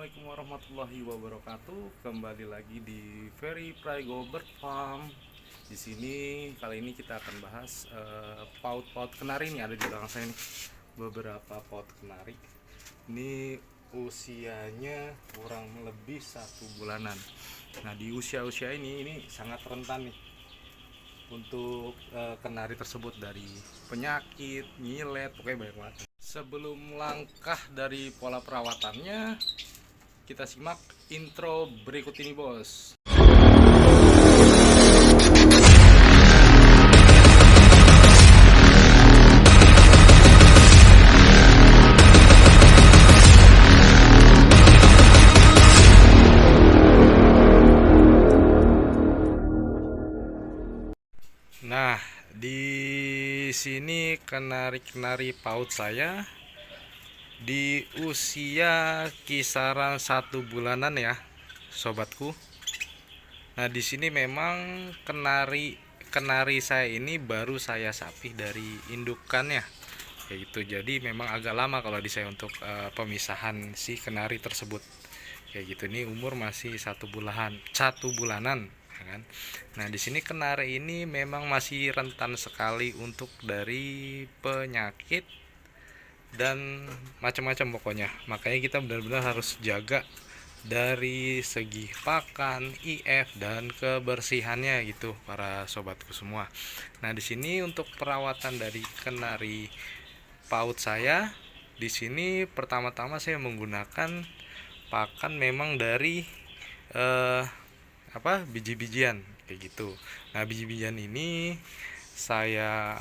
Assalamualaikum warahmatullahi wabarakatuh. Kembali lagi di Very Praigo Bird Farm. Di sini kali ini kita akan bahas paut-paut kenari nih, ada di belakang saya nih. Beberapa paut kenari. Ini usianya kurang lebih 1 bulanan. Nah, di usia-usia ini sangat rentan nih untuk kenari tersebut dari penyakit, nyilet, pokoknya banyak banget. Sebelum langkah dari pola perawatannya, kita simak intro berikut ini, bos. Nah, di sini kenari-kenari paut saya di usia kisaran 1 bulanan ya, sobatku. Nah, di sini memang kenari saya ini baru saya sapih dari indukannya, kayak gitu. Jadi memang agak lama kalau di saya untuk pemisahan si kenari tersebut, kayak gitu. Ini umur masih 1 bulanan, ya kan. Nah, di sini kenari ini memang masih rentan sekali untuk dari penyakit dan macam-macam pokoknya. Makanya kita benar-benar harus jaga dari segi pakan, IF dan kebersihannya gitu para sobatku semua. Nah, di sini untuk perawatan dari kenari paut saya, di sini pertama-tama saya menggunakan pakan memang dari eh, biji-bijian kayak gitu. Nah, biji-bijian ini saya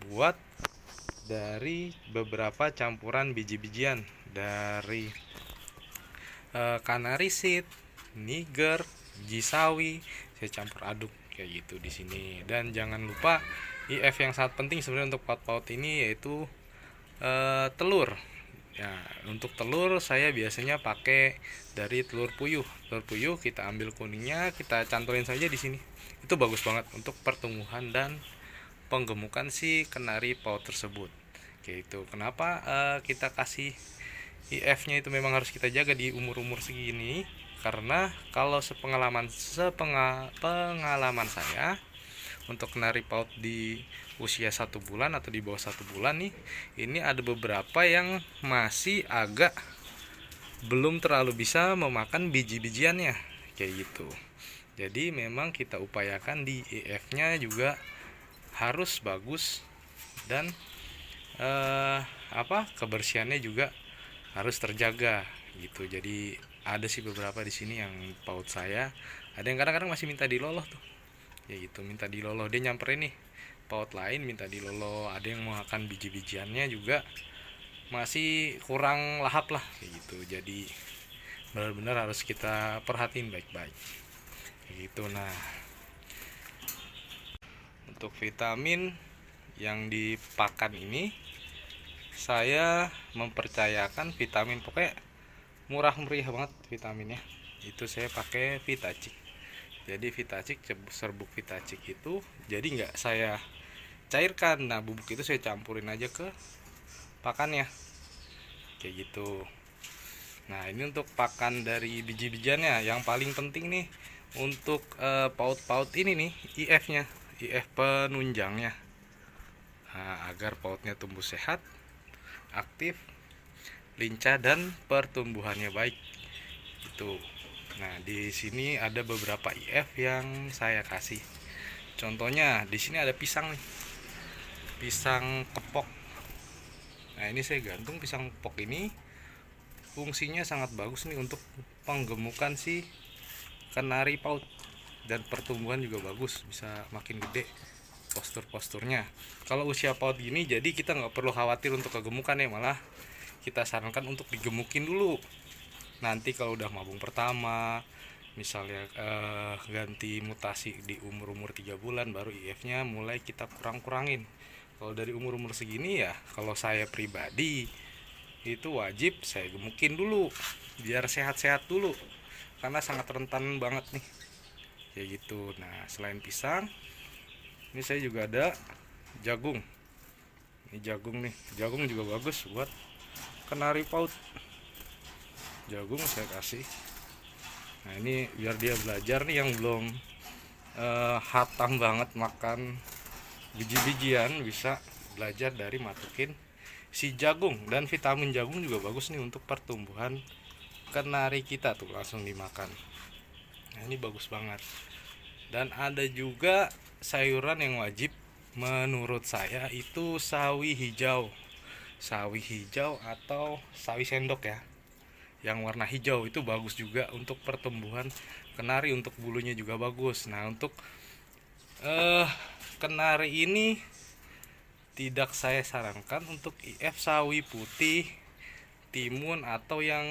buat dari beberapa campuran biji-bijian dari Canary seed, Niger, biji sawi, saya campur aduk kayak gitu di sini. Dan jangan lupa IF yang sangat penting sebenarnya untuk paut-paut ini, yaitu telur. Ya, untuk telur saya biasanya pakai dari telur puyuh. Telur puyuh kita ambil kuningnya, kita cantolin saja di sini. Itu bagus banget untuk pertumbuhan dan penggemukan si kenari paut tersebut. Kayak itu. Kenapa kita kasih IF-nya itu memang harus kita jaga di umur-umur segini, karena kalau pengalaman saya untuk kenari paut di usia 1 bulan atau di bawah 1 bulan nih, ini ada beberapa yang masih agak belum terlalu bisa memakan biji-bijiannya kayak gitu. Jadi memang kita upayakan di IF-nya juga harus bagus dan kebersihannya juga harus terjaga gitu. Jadi ada sih beberapa di sini yang paut saya, ada yang kadang-kadang masih minta diloloh tuh, ya gitu, minta diloloh. Dia nyamperin nih paut lain minta diloloh, ada yang mau makan biji-bijiannya juga masih kurang lahap lah kayak gitu. Jadi benar-benar harus kita perhatiin baik-baik kayak gitu. Nah, untuk vitamin yang dipakan ini saya mempercayakan vitamin pokoknya murah meriah banget vitaminnya. Itu saya pakai Vitacik. Jadi Vitacik, serbuk Vitacik itu jadi nggak saya cairkan. Nah, bubuk itu saya campurin aja ke pakannya kayak gitu. Nah, ini untuk pakan dari biji-bijiannya. Yang paling penting nih untuk paut-paut ini nih, IF-nya, IF penunjangnya. Nah, agar pautnya tumbuh sehat, aktif, lincah dan pertumbuhannya baik. Itu. Nah, di sini ada beberapa IF yang saya kasih. Contohnya di sini ada pisang nih. Pisang kepok. Nah, ini saya gantung pisang kepok ini. Fungsinya sangat bagus nih untuk penggemukan si kenari paut, dan pertumbuhan juga bagus, bisa makin gede posturnya. Kalau usia paut gini, jadi kita nggak perlu khawatir untuk kegemukan ya, malah kita sarankan untuk digemukin dulu. Nanti kalau udah mabung pertama, misalnya ganti mutasi di umur 3 bulan, baru IF-nya mulai kita kurangin. Kalau dari umur segini ya, kalau saya pribadi itu wajib saya gemukin dulu biar sehat-sehat dulu, karena sangat rentan banget nih kayak gitu. Nah, selain pisang, ini saya juga ada jagung. Ini jagung nih, jagung juga bagus buat kenari paut. jagung saya kasih. Nah ini biar dia belajar nih, yang belum hatam banget makan biji-bijian, bisa belajar dari masukin si jagung. Dan vitamin jagung juga bagus nih untuk pertumbuhan kenari kita tuh, langsung dimakan. Nah ini bagus banget. Dan ada juga sayuran yang wajib menurut saya, itu sawi hijau. Sawi hijau atau sawi sendok ya, yang warna hijau itu bagus juga untuk pertumbuhan kenari, untuk bulunya juga bagus. Nah untuk kenari ini tidak saya sarankan untuk IF sawi putih, timun, atau yang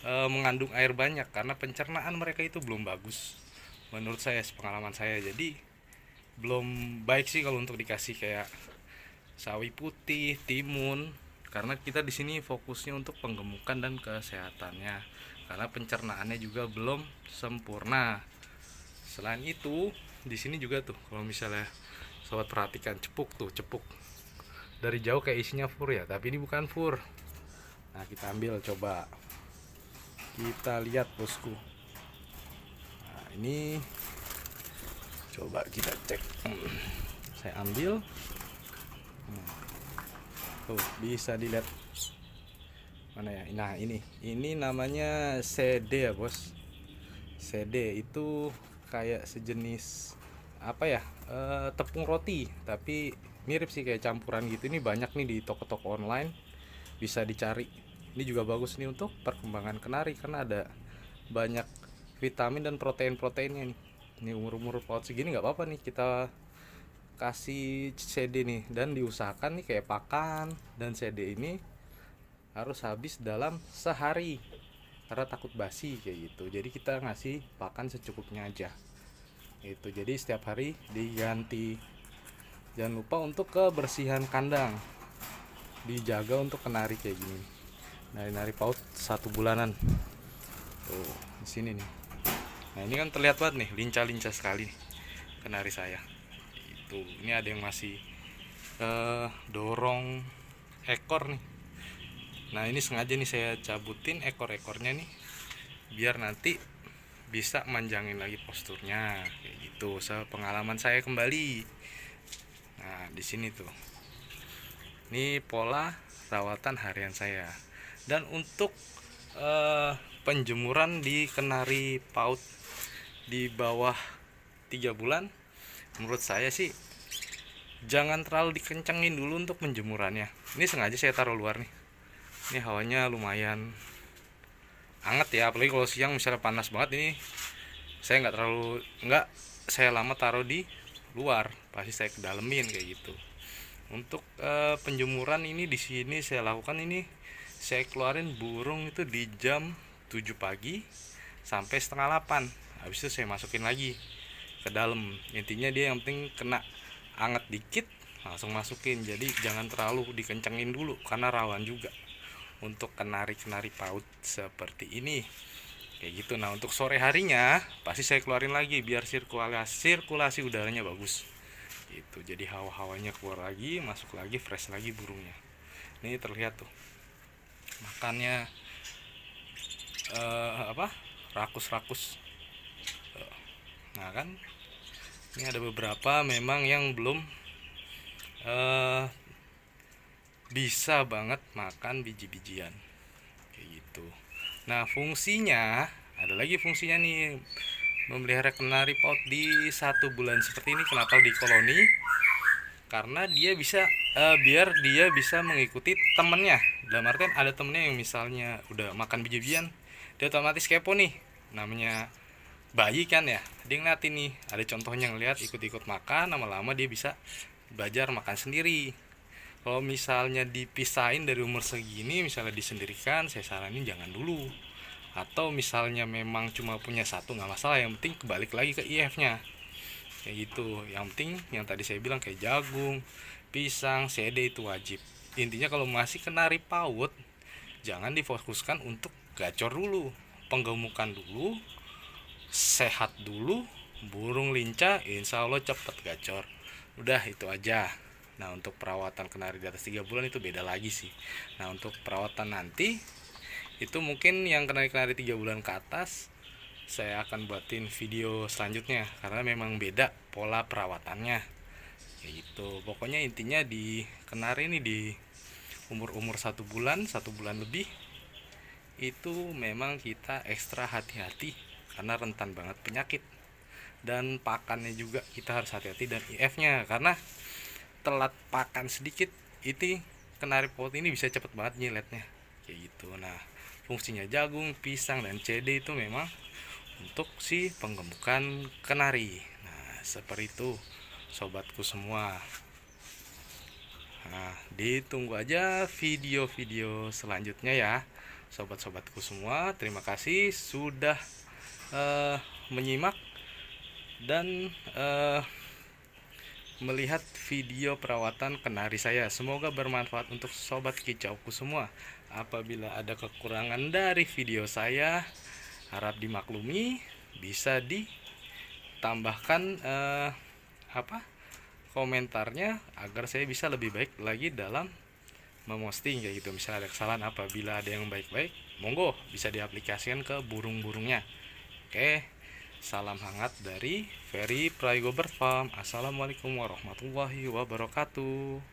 mengandung air banyak, karena pencernaan mereka itu belum bagus menurut saya, pengalaman saya. Jadi belum baik sih kalau untuk dikasih kayak sawi putih, timun, karena kita di sini fokusnya untuk penggemukan dan kesehatannya, karena pencernaannya juga belum sempurna. Selain itu di sini juga tuh, kalau misalnya sobat perhatikan, cepuk tuh, cepuk dari jauh kayak isinya fur ya, tapi ini bukan fur. Nah kita ambil, coba kita lihat bosku. Nah ini coba kita cek. Saya ambil. Tuh bisa dilihat mana ya. Nah ini namanya CD ya bos. CD itu kayak sejenis apa ya, tepung roti, tapi mirip sih kayak campuran gitu. Ini banyak nih di toko-toko online, bisa dicari. Ini juga bagus nih untuk perkembangan kenari, karena ada banyak vitamin dan protein-proteinnya nih. Ini umur-umur paut segini nggak apa-apa nih kita kasih CD nih. Dan diusahakan nih kayak pakan dan CD ini harus habis dalam sehari, karena takut basi kayak gitu. Jadi kita ngasih pakan secukupnya aja itu. Jadi setiap hari diganti. Jangan lupa untuk kebersihan kandang, dijaga untuk kenari kayak gini. Nari-nari paut 1 bulanan tuh di sini nih. Nah ini kan terlihat banget nih, lincah-lincah sekali nih kenari saya itu. Ini ada yang masih dorong ekor nih. Nah ini sengaja nih saya cabutin ekor-ekornya nih, biar nanti bisa manjangin lagi posturnya kayak gitu. Sepengalaman saya kembali. Nah di sini tuh, ini pola rawatan harian saya. Dan untuk penjemuran di kenari paut di bawah 3 bulan, menurut saya sih jangan terlalu dikencengin dulu untuk penjemurannya. Ini sengaja saya taruh luar nih. Ini hawanya lumayan hangat ya, apalagi kalau siang misalnya panas banget. Ini saya nggak saya lama taruh di luar, pasti saya kedalemin kayak gitu. Untuk penjemuran ini di sini saya lakukan ini, saya keluarin burung itu di jam 7 pagi sampai setengah 8. Habis itu saya masukin lagi ke dalam. Intinya dia yang penting kena anget dikit langsung masukin. Jadi jangan terlalu dikencengin dulu, karena rawan juga untuk kenari-kenari paut seperti ini kayak gitu. Nah untuk sore harinya pasti saya keluarin lagi biar sirkulasi udaranya bagus gitu. Jadi hawa-hawanya keluar lagi, masuk lagi, fresh lagi burungnya. Ini terlihat tuh makannya rakus-rakus. Nah kan ini ada beberapa memang yang belum bisa banget makan biji-bijian kayak gitu. Nah fungsinya, ada lagi fungsinya nih, memelihara kenari paut di 1 bulan seperti ini. Kenapa di koloni? Karena dia bisa biar dia bisa mengikuti temennya. Dalam artian ada temennya yang misalnya udah makan biji-bijian, dia otomatis kepo nih, namanya bayi kan ya, dia ngeliatin nih, ada contohnya ngeliat ikut-ikut makan, lama-lama dia bisa belajar makan sendiri. Kalau misalnya dipisahin dari umur segini, misalnya disendirikan, saya saranin jangan dulu. Atau misalnya memang cuma punya satu, nggak masalah, yang penting kebalik lagi ke IF-nya kayak gitu. Yang penting yang tadi saya bilang kayak jagung, pisang, CD itu wajib. Intinya kalau masih kenari paut, jangan difokuskan untuk gacor dulu, penggemukan dulu, sehat dulu, burung lincah, insya Allah cepet gacor. Udah itu aja. Nah untuk perawatan kenari di atas 3 bulan itu beda lagi sih. Nah untuk perawatan nanti Itu mungkin yang kenari-kenari 3 bulan ke atas saya akan buatin video selanjutnya, karena memang beda pola perawatannya kayak gitu. Pokoknya intinya di kenari ini di umur 1 bulan lebih itu memang kita ekstra hati-hati karena rentan banget penyakit, dan pakannya juga kita harus hati-hati, dan IF nya karena telat pakan sedikit itu kenari pot ini bisa cepet banget nyiletnya kayak gitu. Nah, fungsinya jagung, pisang, dan CD itu memang untuk si penggemukan kenari. Nah, seperti itu sobatku semua. Nah, ditunggu aja video-video selanjutnya ya sobat-sobatku semua. Terima kasih sudah menyimak dan melihat video perawatan kenari saya. Semoga bermanfaat untuk sobat kicauku semua. Apabila ada kekurangan dari video saya, harap dimaklumi, bisa ditambahkan komentarnya agar saya bisa lebih baik lagi dalam memosting kayak gitu. Misalnya ada kesalahan, apabila ada yang baik-baik, monggo bisa diaplikasikan ke burung-burungnya. Oke, salam hangat dari Ferry Prayogo Bird Farm. Assalamualaikum warahmatullahi wabarakatuh.